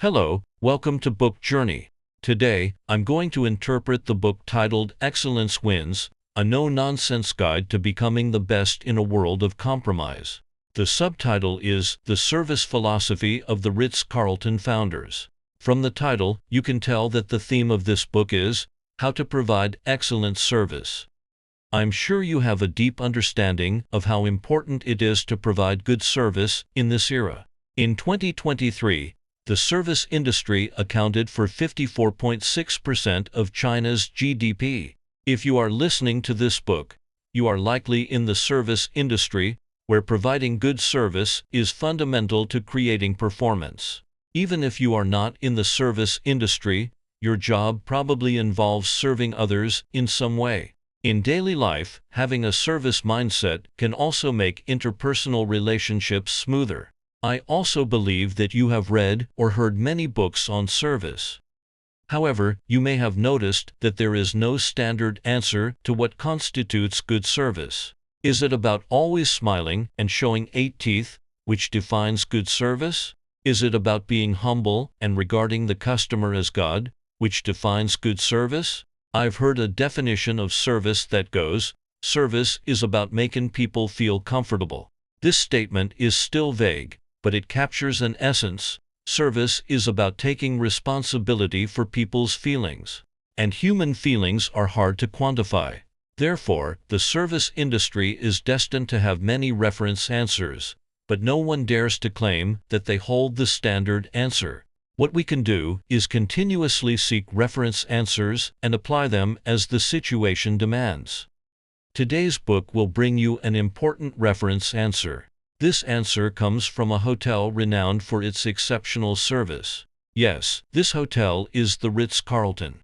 Hello, welcome to Book Journey. Today, I'm going to interpret the book titled Excellence Wins, a no-nonsense guide to becoming the best in a world of compromise. The subtitle is The Service Philosophy of the Ritz-Carlton Founders. From the title, you can tell that the theme of this book is how to provide excellent service. I'm sure you have a deep understanding of how important it is to provide good service in this era. In 2023, the service industry accounted for 54.6% of China's GDP. If you are listening to this book, you are likely in the service industry, where providing good service is fundamental to creating performance. Even if you are not in the service industry, your job probably involves serving others in some way. In daily life, having a service mindset can also make interpersonal relationships smoother. I also believe that you have read or heard many books on service. However, you may have noticed that there is no standard answer to what constitutes good service. Is it about always smiling and showing 8 teeth, which defines good service? Is it about being humble and regarding the customer as God, which defines good service? I've heard a definition of service that goes, service is about making people feel comfortable. This statement is still vague, but it captures an essence. Service is about taking responsibility for people's feelings. And human feelings are hard to quantify. Therefore, the service industry is destined to have many reference answers, but no one dares to claim that they hold the standard answer. What we can do is continuously seek reference answers and apply them as the situation demands. Today's book will bring you an important reference answer. This answer comes from a hotel renowned for its exceptional service. Yes, this hotel is the Ritz-Carlton.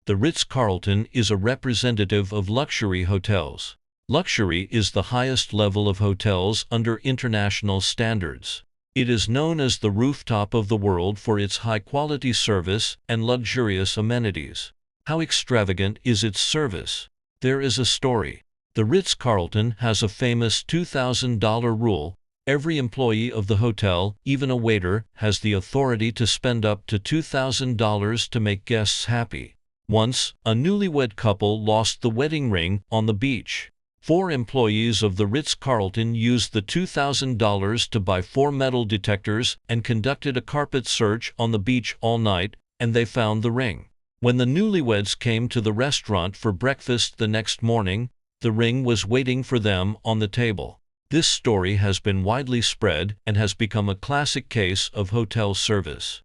The Ritz-Carlton is a representative of luxury hotels. Luxury is the highest level of hotels under international standards. It is known as the rooftop of the world for its high-quality service and luxurious amenities. How extravagant is its service? There is a story. The Ritz-Carlton has a famous $2,000 rule. Every employee of the hotel, even a waiter, has the authority to spend up to $2,000 to make guests happy. Once, a newlywed couple lost the wedding ring on the beach. 4 employees of the Ritz-Carlton used the $2,000 to buy 4 metal detectors and conducted a carpet search on the beach all night, and they found the ring. When the newlyweds came to the restaurant for breakfast the next morning, the ring was waiting for them on the table. This story has been widely spread and has become a classic case of hotel service.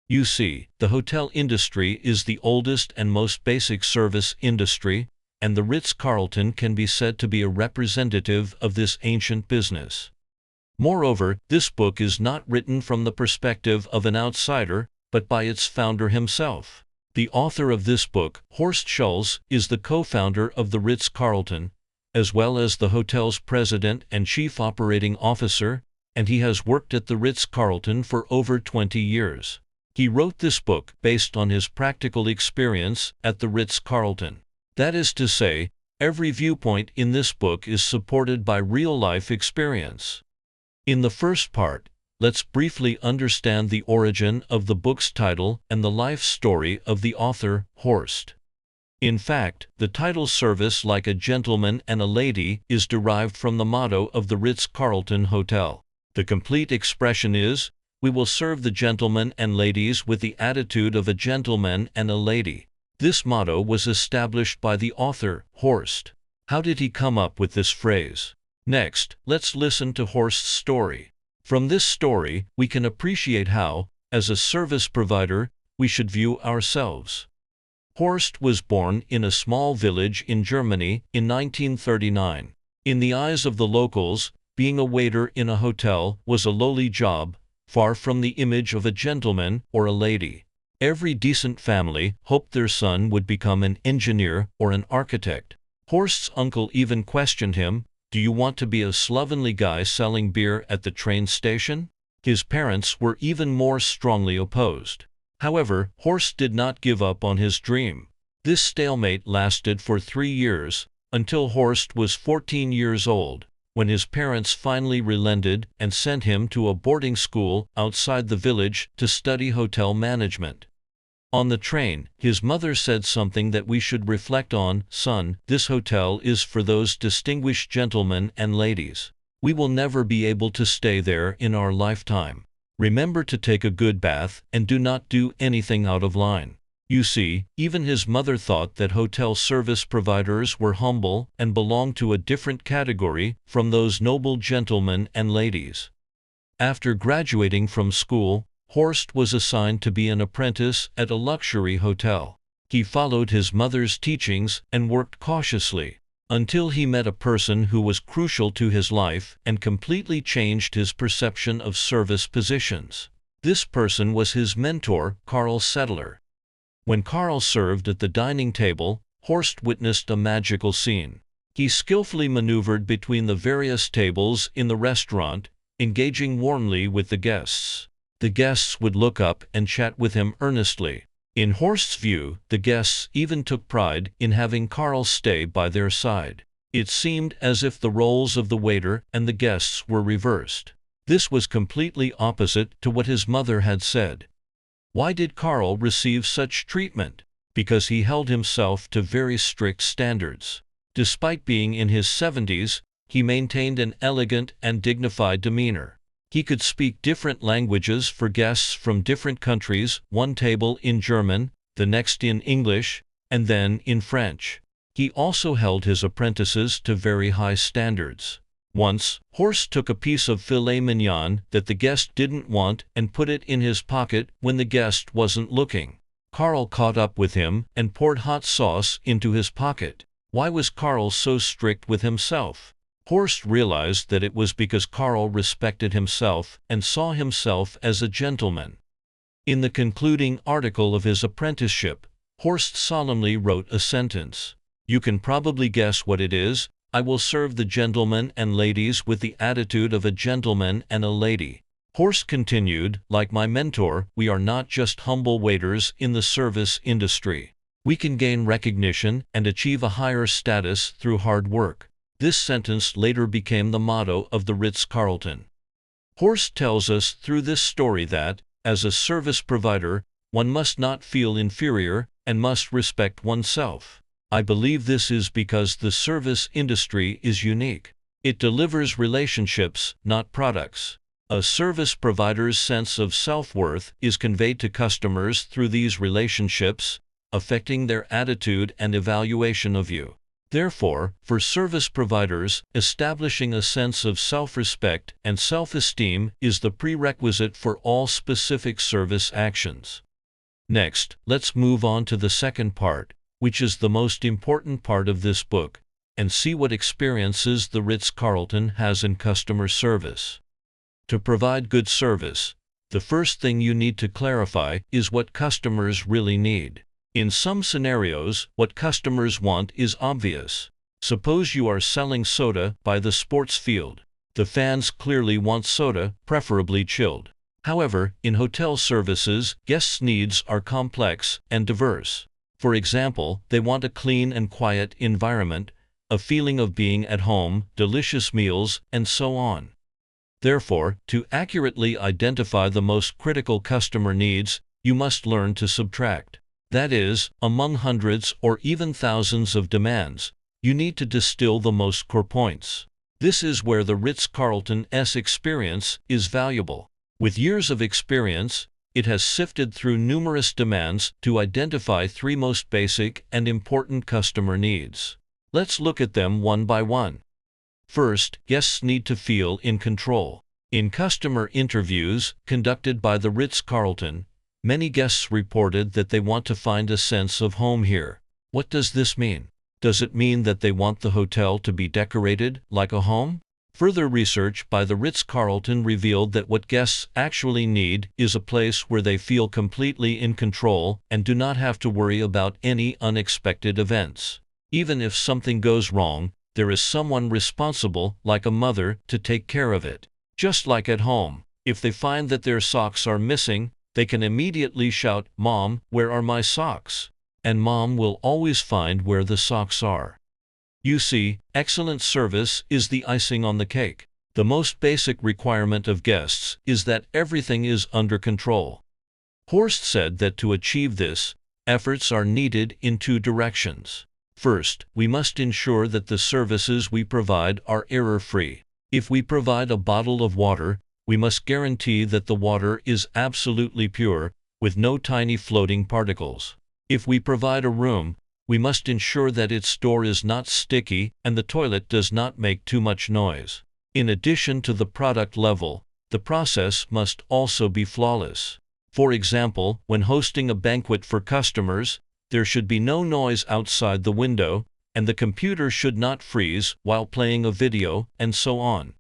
You see, the hotel industry is the oldest and most basic service industry, and the Ritz-Carlton can be said to be a representative of this ancient business. Moreover, this book is not written from the perspective of an outsider, but by its founder himself. The author of this book, Horst Schulze, is the co-founder of the Ritz-Carlton, as well as the hotel's president and chief operating officer, and he has worked at the Ritz-Carlton for over 20 years. He wrote this book based on his practical experience at the Ritz-Carlton. That is to say, every viewpoint in this book is supported by real-life experience. In the first part, let's briefly understand the origin of the book's title and the life story of the author, Horst. In fact, the title "Service like a Gentleman and a Lady" is derived from the motto of the Ritz-Carlton Hotel. The complete expression is, "We will serve the gentlemen and ladies with the attitude of a gentleman and a lady." This motto was established by the author, Horst. How did he come up with this phrase? Next, let's listen to Horst's story. From this story, we can appreciate how, as a service provider, we should view ourselves. Horst was born in a small village in Germany in 1939. In the eyes of the locals, being a waiter in a hotel was a lowly job, far from the image of a gentleman or a lady. Every decent family hoped their son would become an engineer or an architect. Horst's uncle even questioned him, "Do you want to be a slovenly guy selling beer at the train station?" His parents were even more strongly opposed. However, Horst did not give up on his dream. This stalemate lasted for 3 years, until Horst was 14 years old. when his parents finally relented and sent him to a boarding school outside the village to study hotel management. On the train, his mother said something that we should reflect on. "Son, this hotel is for those distinguished gentlemen and ladies. We will never be able to stay there in our lifetime. Remember to take a good bath and do not do anything out of line." You see, even his mother thought that hotel service providers were humble and belonged to a different category from those noble gentlemen and ladies. After graduating from school, Horst was assigned to be an apprentice at a luxury hotel. He followed his mother's teachings and worked cautiously, until he met a person who was crucial to his life and completely changed his perception of service positions. This person was his mentor, Karl Settler. When Karl served at the dining table, Horst witnessed a magical scene. He skillfully maneuvered between the various tables in the restaurant, engaging warmly with the guests. The guests would look up and chat with him earnestly. In Horst's view, the guests even took pride in having Karl stay by their side. It seemed as if the roles of the waiter and the guests were reversed. This was completely opposite to what his mother had said. Why did Karl receive such treatment? Because he held himself to very strict standards. Despite being in his 70s, he maintained an elegant and dignified demeanor. He could speak different languages for guests from different countries, one table in German, the next in English, and then in French. He also held his apprentices to very high standards. Once, Horst took a piece of filet mignon that the guest didn't want and put it in his pocket when the guest wasn't looking. Karl caught up with him and poured hot sauce into his pocket. Why was Karl so strict with himself? Horst realized that it was because Karl respected himself and saw himself as a gentleman. In the concluding article of his apprenticeship, Horst solemnly wrote a sentence. You can probably guess what it is. I will serve the gentlemen and ladies with the attitude of a gentleman and a lady. Horst continued, like my mentor, we are not just humble waiters in the service industry. We can gain recognition and achieve a higher status through hard work. This sentence later became the motto of the Ritz-Carlton. Horst tells us through this story that, as a service provider, one must not feel inferior and must respect oneself. I believe this is because the service industry is unique. It delivers relationships, not products. A service provider's sense of self-worth is conveyed to customers through these relationships, affecting their attitude and evaluation of you. Therefore, for service providers, establishing a sense of self-respect and self-esteem is the prerequisite for all specific service actions. Next, let's move on to the second part, which is the most important part of this book, and see what experiences the Ritz-Carlton has in customer service. To provide good service, the first thing you need to clarify is what customers really need. In some scenarios, what customers want is obvious. Suppose you are selling soda by the sports field. The fans clearly want soda, preferably chilled. However, in hotel services, guests' needs are complex and diverse. For example, they want a clean and quiet environment, a feeling of being at home, delicious meals, and so on. Therefore, to accurately identify the most critical customer needs, you must learn to subtract. That is, among hundreds or even thousands of demands, you need to distill the most core points. This is where the Ritz-Carlton's experience is valuable. With years of experience, it has sifted through numerous demands to identify three most basic and important customer needs. Let's look at them one by one. First, guests need to feel in control. In customer interviews conducted by the Ritz-Carlton, many guests reported that they want to find a sense of home here. What does this mean? Does it mean that they want the hotel to be decorated like a home? Further research by the Ritz-Carlton revealed that what guests actually need is a place where they feel completely in control and do not have to worry about any unexpected events. Even if something goes wrong, there is someone responsible, like a mother, to take care of it. Just like at home, if they find that their socks are missing, they can immediately shout, "Mom, where are my socks?" And Mom will always find where the socks are. You see, excellent service is the icing on the cake. The most basic requirement of guests is that everything is under control. Horst said that to achieve this, efforts are needed in two directions. First, we must ensure that the services we provide are error-free. If we provide a bottle of water, we must guarantee that the water is absolutely pure, with no tiny floating particles. If we provide a room, we must ensure that its door is not sticky and the toilet does not make too much noise. In addition to the product level, the process must also be flawless. For example, when hosting a banquet for customers, there should be no noise outside the window, and the computer should not freeze while playing a video, and so on.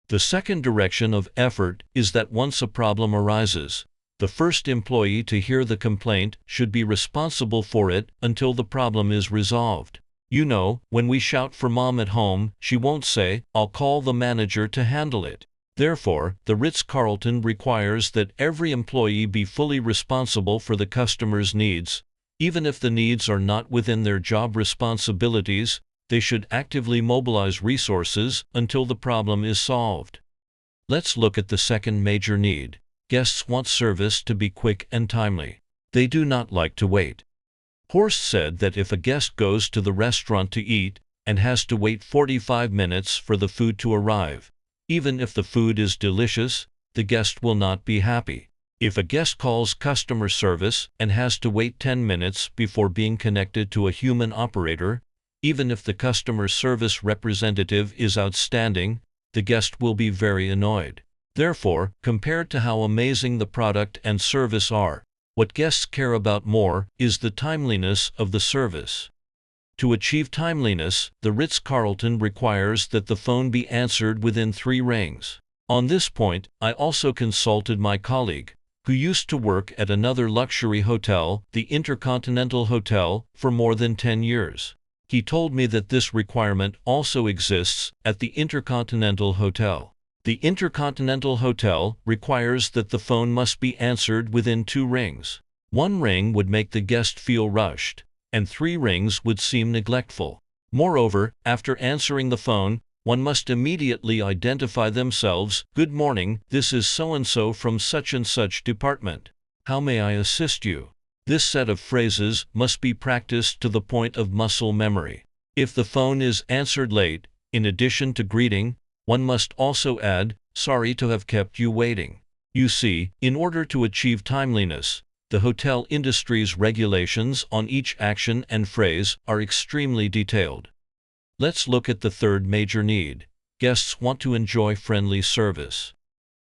The second direction of effort is that once a problem arises, the first employee to hear the complaint should be responsible for it until the problem is resolved. You know, when we shout for mom at home, she won't say, "I'll call the manager to handle it." Therefore, the Ritz-Carlton requires that every employee be fully responsible for the customer's needs. Even if the needs are not within their job responsibilities, they should actively mobilize resources until the problem is solved. Let's look at the second major need. Guests want service to be quick and timely. They do not like to wait. Horst said that if a guest goes to the restaurant to eat and has to wait 45 minutes for the food to arrive, even if the food is delicious, the guest will not be happy. If a guest calls customer service and has to wait 10 minutes before being connected to a human operator, even if the customer service representative is outstanding, the guest will be very annoyed. Therefore, compared to how amazing the product and service are, what guests care about more is the timeliness of the service. To achieve timeliness, the Ritz-Carlton requires that the phone be answered within 3 rings. On this point, I also consulted my colleague, who used to work at another luxury hotel, the Intercontinental Hotel, for more than 10 years. He told me that this requirement also exists at the Intercontinental Hotel. The Intercontinental Hotel requires that the phone must be answered within 2 rings. 1 ring would make the guest feel rushed, and 3 rings would seem neglectful. Moreover, after answering the phone, one must immediately identify themselves. "Good morning, this is so-and-so from such and such department. How may I assist you?" This set of phrases must be practiced to the point of muscle memory. If the phone is answered late, in addition to greeting, one must also add, "Sorry to have kept you waiting." You see, in order to achieve timeliness, the hotel industry's regulations on each action and phrase are extremely detailed. Let's look at the third major need. Guests want to enjoy friendly service.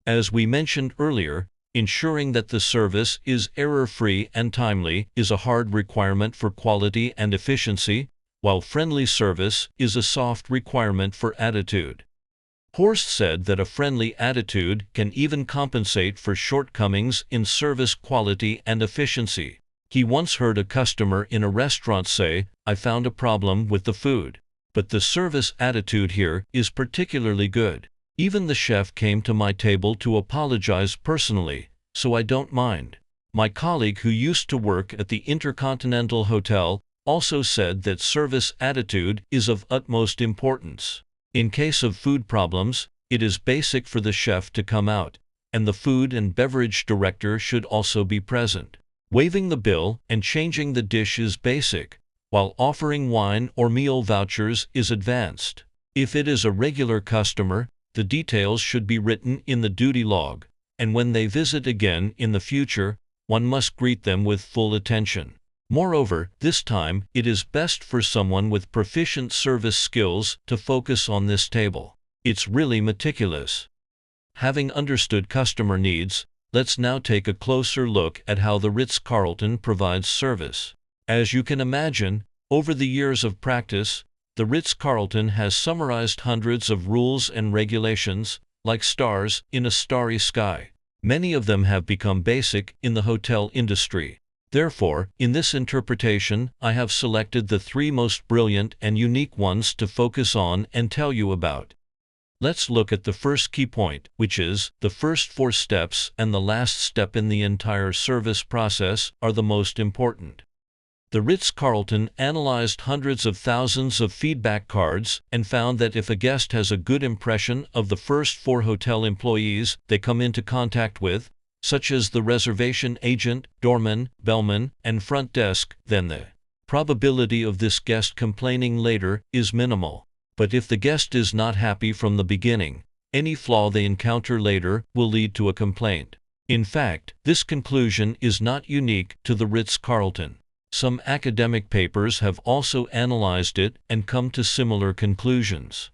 As we mentioned earlier, ensuring that the service is error-free and timely is a hard requirement for quality and efficiency, while friendly service is a soft requirement for attitude. Horst said that a friendly attitude can even compensate for shortcomings in service quality and efficiency. He once heard a customer in a restaurant say, "I found a problem with the food, but the service attitude here is particularly good. Even the chef came to my table to apologize personally, so I don't mind." My colleague who used to work at the Intercontinental Hotel also said that service attitude is of utmost importance. In case of food problems, it is basic for the chef to come out, and the food and beverage director should also be present. Waiving the bill and changing the dish is basic, while offering wine or meal vouchers is advanced. If it is a regular customer, the details should be written in the duty log, and when they visit again in the future, one must greet them with full attention. Moreover, this time, it is best for someone with proficient service skills to focus on this table. It's really meticulous. Having understood customer needs, let's now take a closer look at how the Ritz-Carlton provides service. As you can imagine, over the years of practice, the Ritz-Carlton has summarized hundreds of rules and regulations, like stars in a starry sky. Many of them have become basic in the hotel industry. Therefore, in this interpretation, I have selected the 3 most brilliant and unique ones to focus on and tell you about. Let's look at the first key point, which is, the first 4 steps and the last step in the entire service process are the most important. The Ritz-Carlton analyzed hundreds of thousands of feedback cards and found that if a guest has a good impression of the first 4 hotel employees they come into contact with, such as the reservation agent, doorman, bellman, and front desk, then the probability of this guest complaining later is minimal. But if the guest is not happy from the beginning, any flaw they encounter later will lead to a complaint. In fact, this conclusion is not unique to the Ritz-Carlton. Some academic papers have also analyzed it and come to similar conclusions.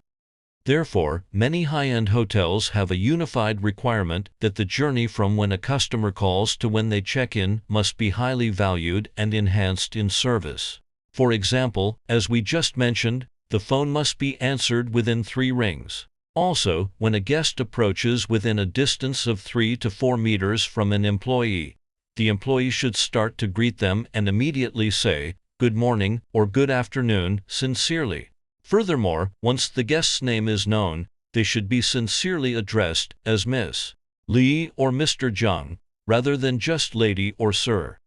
Therefore, many high-end hotels have a unified requirement that the journey from when a customer calls to when they check in must be highly valued and enhanced in service. For example, as we just mentioned, the phone must be answered within 3 rings. Also, when a guest approaches within a distance of 3 to 4 meters from an employee, the employee should start to greet them and immediately say, "Good morning" or "Good afternoon" sincerely. Furthermore, once the guest's name is known, they should be sincerely addressed as Miss Lee or Mr. Jung, rather than just Lady or Sir.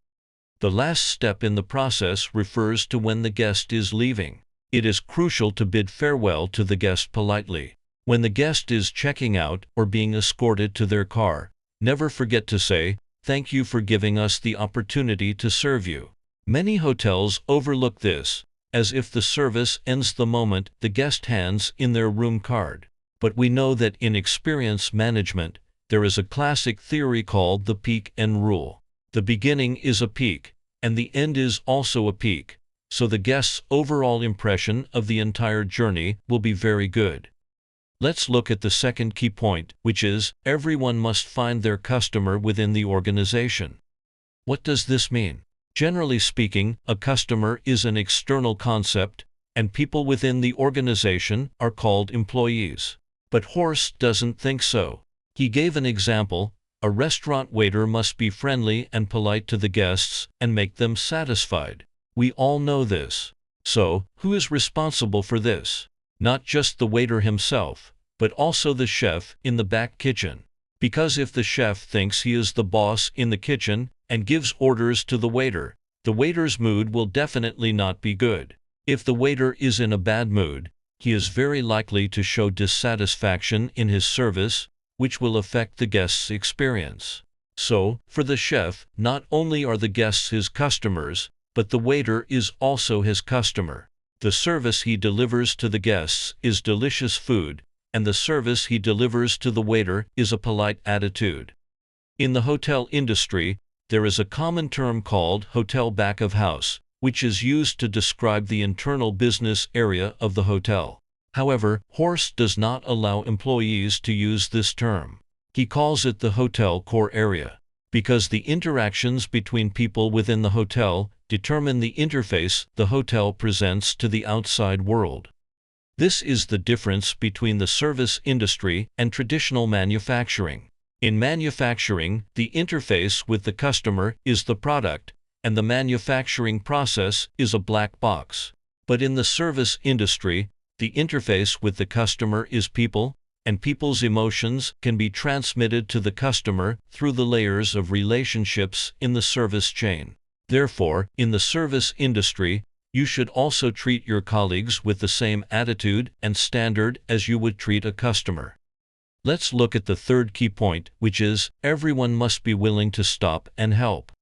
The last step in the process refers to when the guest is leaving. It is crucial to bid farewell to the guest politely. When the guest is checking out or being escorted to their car, never forget to say, "Thank you for giving us the opportunity to serve you." Many hotels overlook this, as if the service ends the moment the guest hands in their room card. But we know that in experience management, there is a classic theory called the peak end rule. The beginning is a peak, and the end is also a peak, so the guest's overall impression of the entire journey will be very good. Let's look at the second key point, which is, everyone must find their customer within the organization. What does this mean? Generally speaking, a customer is an external concept, and people within the organization are called employees. But Horst doesn't think so. He gave an example: a restaurant waiter must be friendly and polite to the guests and make them satisfied. We all know this. So, who is responsible for this? Not just the waiter himself, but also the chef in the back kitchen. Because if the chef thinks he is the boss in the kitchen and gives orders to the waiter's mood will definitely not be good. If the waiter is in a bad mood, he is very likely to show dissatisfaction in his service, which will affect the guest's experience. So, for the chef, not only are the guests his customers, but the waiter is also his customer. The service he delivers to the guests is delicious food, and the service he delivers to the waiter is a polite attitude. In the hotel industry, there is a common term called hotel back of house, which is used to describe the internal business area of the hotel. However, Horst does not allow employees to use this term. He calls it the hotel core area, because the interactions between people within the hotel determine the interface the hotel presents to the outside world. This is the difference between the service industry and traditional manufacturing. In manufacturing, the interface with the customer is the product, and the manufacturing process is a black box. But in the service industry, the interface with the customer is people, and people's emotions can be transmitted to the customer through the layers of relationships in the service chain. Therefore, in the service industry, you should also treat your colleagues with the same attitude and standard as you would treat a customer. Let's look at the third key point, which is, everyone must be willing to stop and help.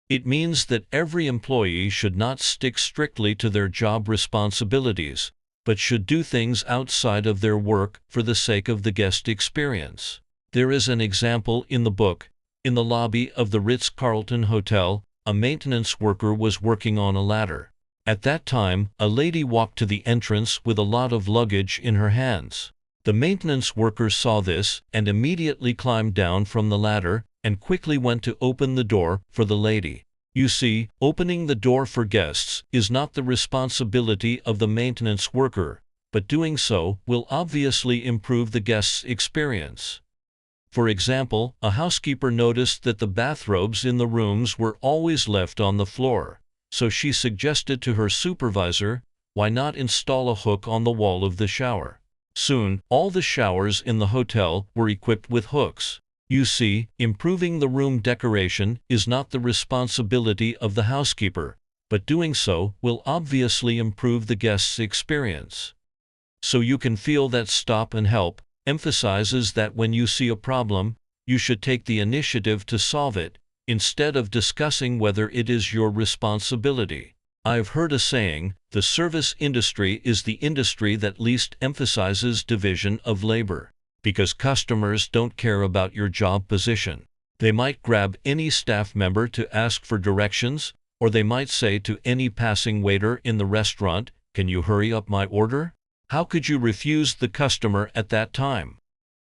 It means that every employee should not stick strictly to their job responsibilities, but should do things outside of their work for the sake of the guest experience. There is an example in the book. In the lobby of the Ritz-Carlton Hotel, a maintenance worker was working on a ladder. At that time, a lady walked to the entrance with a lot of luggage in her hands. The maintenance worker saw this and immediately climbed down from the ladder and quickly went to open the door for the lady. You see, opening the door for guests is not the responsibility of the maintenance worker, but doing so will obviously improve the guest's experience. For example, a housekeeper noticed that the bathrobes in the rooms were always left on the floor, so she suggested to her supervisor, why not install a hook on the wall of the shower? Soon, all the showers in the hotel were equipped with hooks. You see, improving the room decoration is not the responsibility of the housekeeper, but doing so will obviously improve the guest's experience. So you can feel that stop and help emphasizes that when you see a problem, you should take the initiative to solve it, instead of discussing whether it is your responsibility. I've heard a saying, the service industry is the industry that least emphasizes division of labor, because customers don't care about your job position. They might grab any staff member to ask for directions, or they might say to any passing waiter in the restaurant, "Can you hurry up my order?" How could you refuse the customer at that time?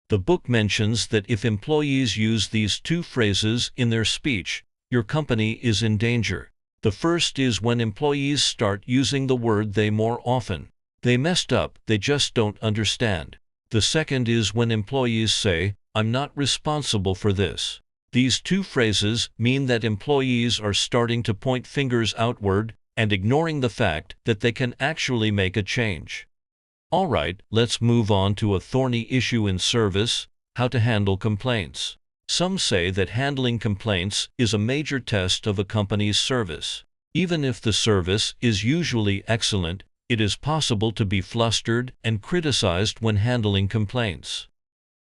The book mentions that if employees use these two phrases in their speech, your company is in danger. The first is when employees start using the word "they" more often. They messed up, they just don't understand. The second is when employees say, "I'm not responsible for this." These two phrases mean that employees are starting to point fingers outward and ignoring the fact that they can actually make a change. All right, let's move on to a thorny issue in service: how to handle complaints. Some say that handling complaints is a major test of a company's service. Even if the service is usually excellent, it is possible to be flustered and criticized when handling complaints.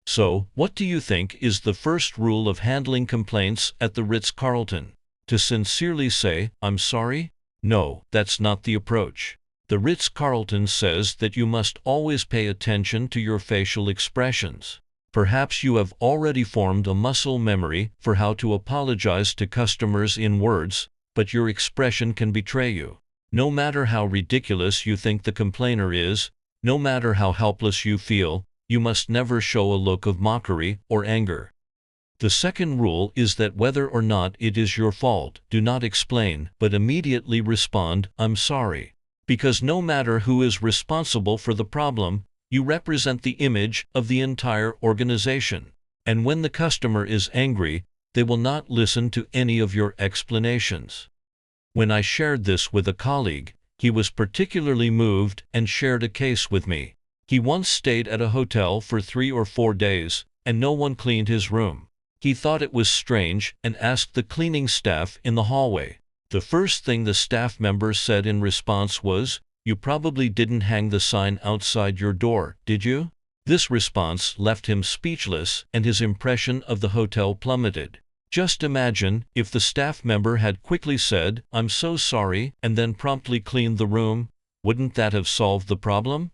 So, what do you think is the first rule of handling complaints at the Ritz-Carlton? To sincerely say, "I'm sorry"? No, that's not the approach. The Ritz-Carlton says that you must always pay attention to your facial expressions. Perhaps you have already formed a muscle memory for how to apologize to customers in words, but your expression can betray you. No matter how ridiculous you think the complainer is, no matter how helpless you feel, you must never show a look of mockery or anger. The second rule is that whether or not it is your fault, do not explain, but immediately respond, "I'm sorry." Because no matter who is responsible for the problem, you represent the image of the entire organization. And when the customer is angry, they will not listen to any of your explanations. When I shared this with a colleague, he was particularly moved and shared a case with me. He once stayed at a hotel for 3 or 4 days, and no one cleaned his room. He thought it was strange and asked the cleaning staff in the hallway. The first thing the staff member said in response was, "You probably didn't hang the sign outside your door, did you?" This response left him speechless, and his impression of the hotel plummeted. Just imagine if the staff member had quickly said, "I'm so sorry," and then promptly cleaned the room. Wouldn't that have solved the problem?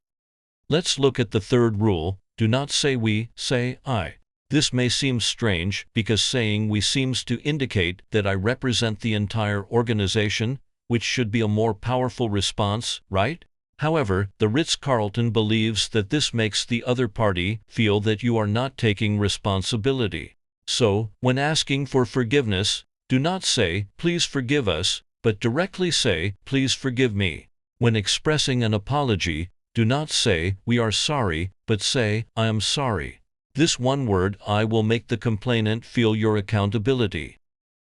Let's look at the third rule: do not say "we," say "I." This may seem strange, because saying "we" seems to indicate that I represent the entire organization, which should be a more powerful response, right? However, the Ritz-Carlton believes that this makes the other party feel that you are not taking responsibility. So, when asking for forgiveness, do not say, "Please forgive us," but directly say, "Please forgive me." When expressing an apology, do not say, "We are sorry," but say, "I am sorry." This one word "I" will make the complainant feel your accountability.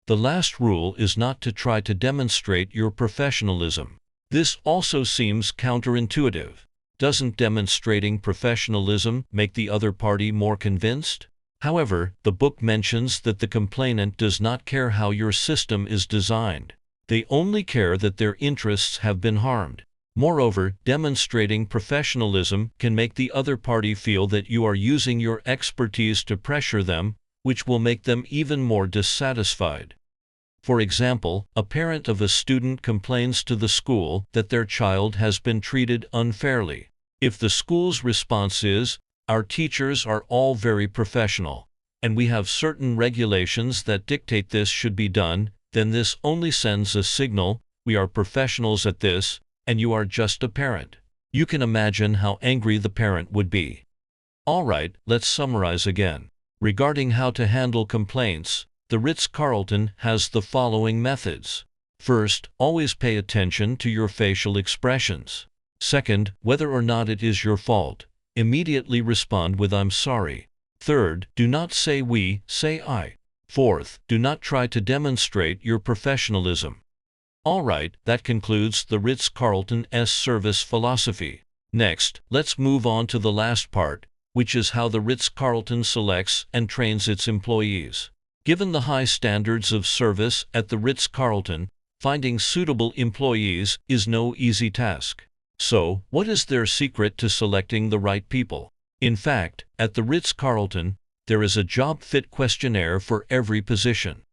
The last rule is not to try to demonstrate your professionalism. This also seems counterintuitive. Doesn't demonstrating professionalism make the other party more convinced? However, the book mentions that the complainant does not care how your system is designed. They only care that their interests have been harmed. Moreover, demonstrating professionalism can make the other party feel that you are using your expertise to pressure them, which will make them even more dissatisfied. For example, a parent of a student complains to the school that their child has been treated unfairly. If the school's response is, "Our teachers are all very professional, and we have certain regulations that dictate this should be done," then this only sends a signal, "We are professionals at this, and you are just a parent." You can imagine how angry the parent would be. All right, let's summarize again. Regarding how to handle complaints, the Ritz-Carlton has the following methods. First, always pay attention to your facial expressions. Second, whether or not it is your fault, immediately respond with "I'm sorry." Third, do not say "we," say "I." Fourth, do not try to demonstrate your professionalism. All right, that concludes the Ritz-Carlton's service philosophy. Next, let's move on to the last part, which is how the Ritz-Carlton selects and trains its employees. Given the high standards of service at the Ritz-Carlton, finding suitable employees is no easy task. So, what is their secret to selecting the right people? In fact, at the Ritz-Carlton, there is a job fit questionnaire for every position.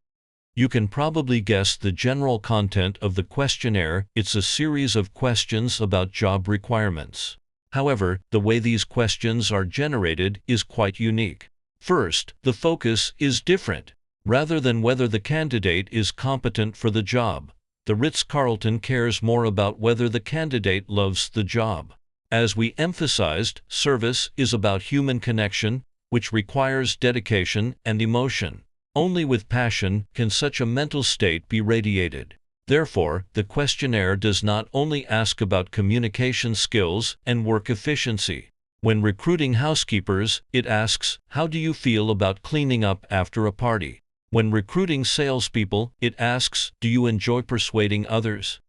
You can probably guess the general content of the questionnaire. It's a series of questions about job requirements. However, the way these questions are generated is quite unique. First, the focus is different. Rather than whether the candidate is competent for the job, the Ritz-Carlton cares more about whether the candidate loves the job. As we emphasized, service is about human connection, which requires dedication and emotion. Only with passion can such a mental state be radiated. Therefore, the questionnaire does not only ask about communication skills and work efficiency. When recruiting housekeepers, it asks, how do you feel about cleaning up after a party? When recruiting salespeople, it asks, do you enjoy persuading others?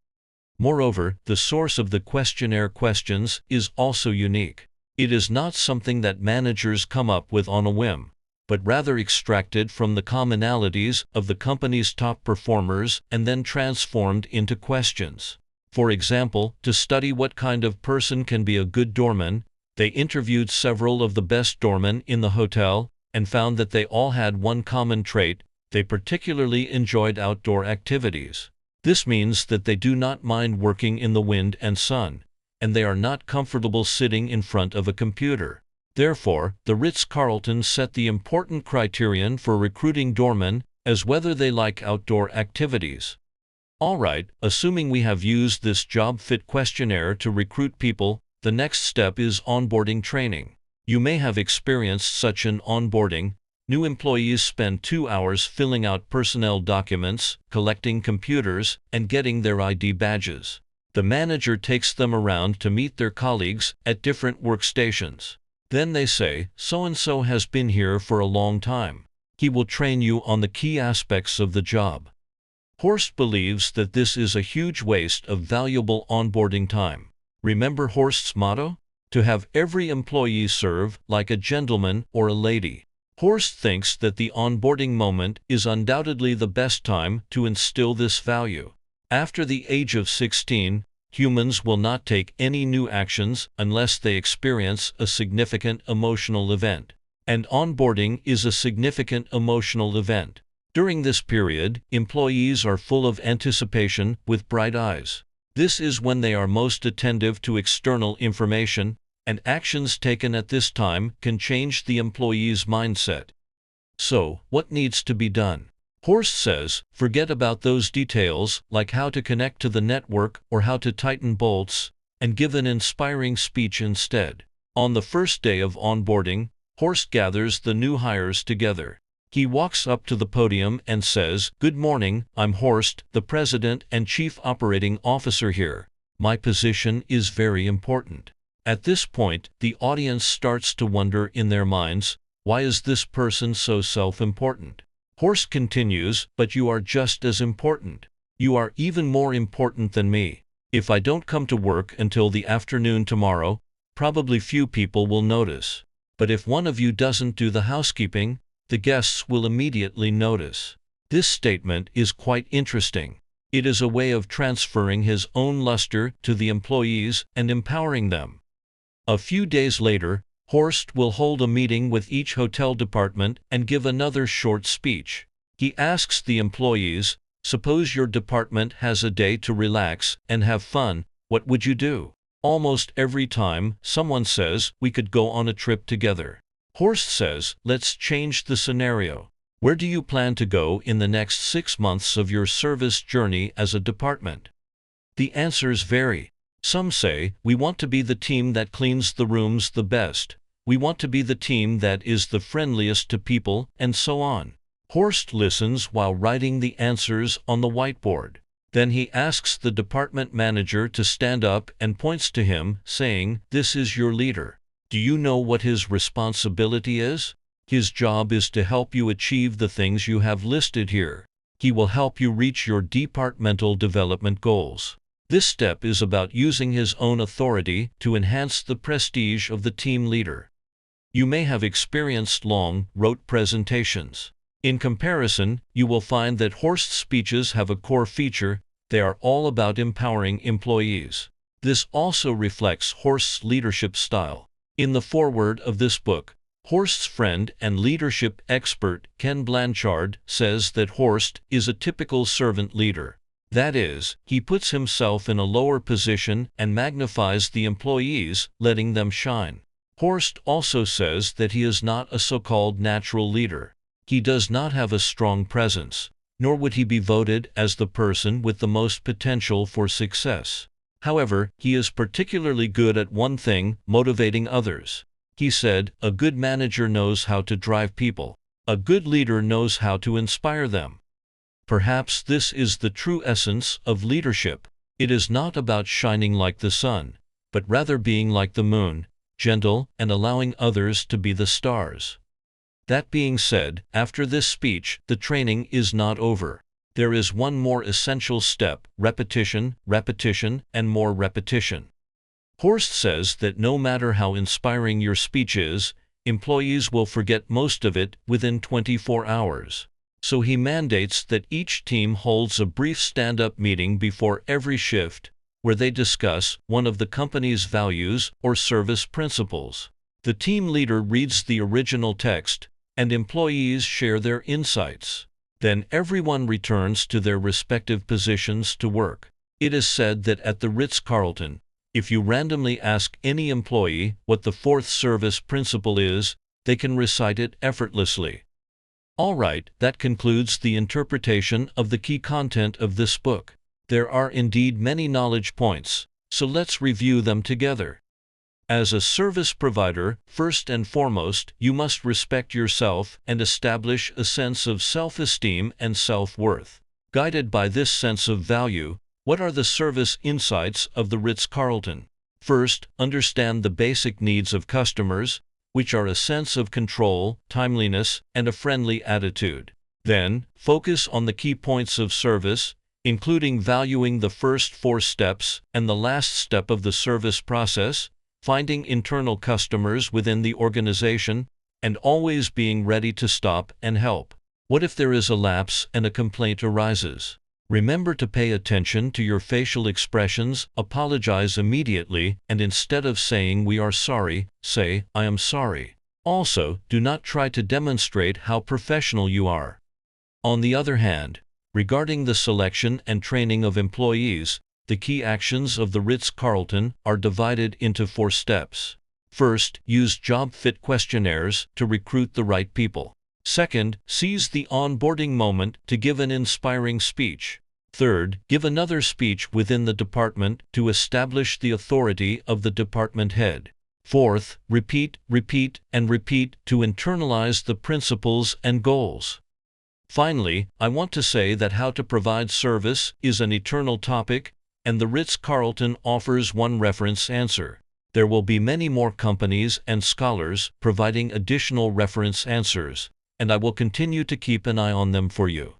Moreover, the source of the questionnaire questions is also unique. It is not something that managers come up with on a whim, but rather extracted from the commonalities of the company's top performers and then transformed into questions. For example, to study what kind of person can be a good doorman, they interviewed several of the best doormen in the hotel and found that they all had one common trait: they particularly enjoyed outdoor activities. This means that they do not mind working in the wind and sun, and they are not comfortable sitting in front of a computer. Therefore, the Ritz-Carlton set the important criterion for recruiting doormen as whether they like outdoor activities. Alright, assuming we have used this job fit questionnaire to recruit people, the next step is onboarding training. You may have experienced such an onboarding. New employees spend 2 hours filling out personnel documents, collecting computers, and getting their ID badges. The manager takes them around to meet their colleagues at different workstations. Then they say, so-and-so has been here for a long time. He will train you on the key aspects of the job. Horst believes that this is a huge waste of valuable onboarding time. Remember Horst's motto? To have every employee serve like a gentleman or a lady. Horst thinks that the onboarding moment is undoubtedly the best time to instill this value. After the age of 16, humans will not take any new actions unless they experience a significant emotional event. And onboarding is a significant emotional event. During this period, employees are full of anticipation with bright eyes. This is when they are most attentive to external information, and actions taken at this time can change the employee's mindset. So, what needs to be done? Horst says, forget about those details, like how to connect to the network or how to tighten bolts, and give an inspiring speech instead. On the first day of onboarding, Horst gathers the new hires together. He walks up to the podium and says, "Good morning, I'm Horst, the President and Chief Operating Officer here. My position is very important." At this point, the audience starts to wonder in their minds, why is this person so self-important? Horst continues, but you are just as important. You are even more important than me. If I don't come to work until the afternoon tomorrow, probably few people will notice. But if one of you doesn't do the housekeeping, the guests will immediately notice. This statement is quite interesting. It is a way of transferring his own luster to the employees and empowering them. A few days later, Horst will hold a meeting with each hotel department and give another short speech. He asks the employees, suppose your department has a day to relax and have fun, what would you do? Almost every time, someone says, we could go on a trip together. Horst says, let's change the scenario. Where do you plan to go in the next 6 months of your service journey as a department? The answers vary. Some say, we want to be the team that cleans the rooms the best. We want to be the team that is the friendliest to people, and so on. Horst listens while writing the answers on the whiteboard. Then he asks the department manager to stand up and points to him, saying, this is your leader. Do you know what his responsibility is? His job is to help you achieve the things you have listed here. He will help you reach your departmental development goals. This step is about using his own authority to enhance the prestige of the team leader. You may have experienced long, rote presentations. In comparison, you will find that Horst's speeches have a core feature. They are all about empowering employees. This also reflects Horst's leadership style. In the foreword of this book, Horst's friend and leadership expert Ken Blanchard says that Horst is a typical servant leader. That is, he puts himself in a lower position and magnifies the employees, letting them shine. Horst also says that he is not a so-called natural leader. He does not have a strong presence, nor would he be voted as the person with the most potential for success. However, he is particularly good at one thing: motivating others. He said, "A good manager knows how to drive people. A good leader knows how to inspire them." Perhaps this is the true essence of leadership. It is not about shining like the sun, but rather being like the moon, gentle and allowing others to be the stars. That being said, after this speech, the training is not over. There is one more essential step: repetition, repetition, and more repetition. Horst says that no matter how inspiring your speech is, employees will forget most of it within 24 hours. So he mandates that each team holds a brief stand-up meeting before every shift, where they discuss one of the company's values or service principles. The team leader reads the original text, and employees share their insights. Then everyone returns to their respective positions to work. It is said that at the Ritz-Carlton, if you randomly ask any employee what the fourth service principle is, they can recite it effortlessly. Alright, that concludes the interpretation of the key content of this book. There are indeed many knowledge points, so let's review them together. As a service provider, first and foremost, you must respect yourself and establish a sense of self-esteem and self-worth. Guided by this sense of value, what are the service insights of the Ritz-Carlton? First, understand the basic needs of customers, which are a sense of control, timeliness, and a friendly attitude. Then, focus on the key points of service, including valuing the first 4 steps and the last step of the service process, finding internal customers within the organization, and always being ready to stop and help. What if there is a lapse and a complaint arises? Remember to pay attention to your facial expressions, apologize immediately, and instead of saying "we are sorry," say "I am sorry." Also, do not try to demonstrate how professional you are. On the other hand, regarding the selection and training of employees, the key actions of the Ritz-Carlton are divided into 4 steps. First, use job fit questionnaires to recruit the right people. Second, seize the onboarding moment to give an inspiring speech. Third, give another speech within the department to establish the authority of the department head. Fourth, repeat, repeat, and repeat to internalize the principles and goals. Finally, I want to say that how to provide service is an eternal topic, and the Ritz-Carlton offers one reference answer. There will be many more companies and scholars providing additional reference answers, and I will continue to keep an eye on them for you.